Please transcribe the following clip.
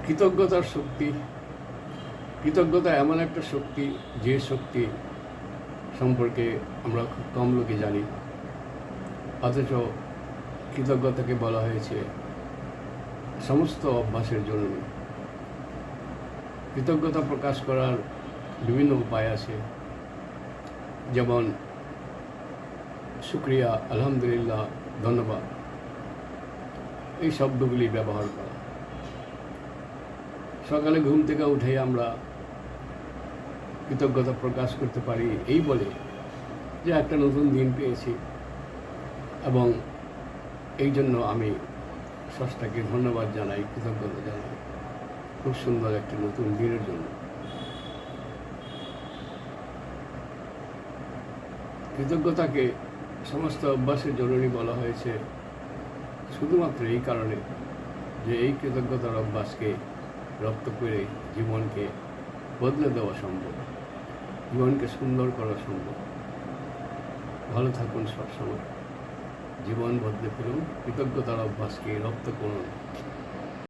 কৃতজ্ঞতার শক্তি। কৃতজ্ঞতা এমন একটা শক্তি, যে শক্তি সম্পর্কে আমরা খুব কম লোকে জানি, অথচ কৃতজ্ঞতাকে বলা হয়েছে সমস্ত অভ্যাসের জন্য। কৃতজ্ঞতা প্রকাশ করার বিভিন্ন উপায় আছে, যেমন শুক্রিয়া, আলহামদুলিল্লাহ, ধন্যবাদ, এই শব্দগুলি ব্যবহার করা। সকালে ঘুম থেকে উঠেই আমরা কৃতজ্ঞতা প্রকাশ করতে পারি এই বলে যে একটা নতুন দিন পেয়েছি এবং এই জন্য আমি স্রষ্টাকে ধন্যবাদ জানাই, কৃতজ্ঞতা জানাই খুব সুন্দর একটি নতুন দিনের জন্য। কৃতজ্ঞতাকে সমস্ত অভ্যাসের জরুরি বলা হয়েছে শুধুমাত্র এই কারণে যে এই কৃতজ্ঞতার অভ্যাসকে রপ্ত করে জীবনকে বদলে দেওয়া সম্ভব, জীবনকে সুন্দর করা সম্ভব। ভালো থাকুন সবসময়, জীবন বদলে ফেলুন, কৃতজ্ঞতার অভ্যাসকে রপ্ত করুন।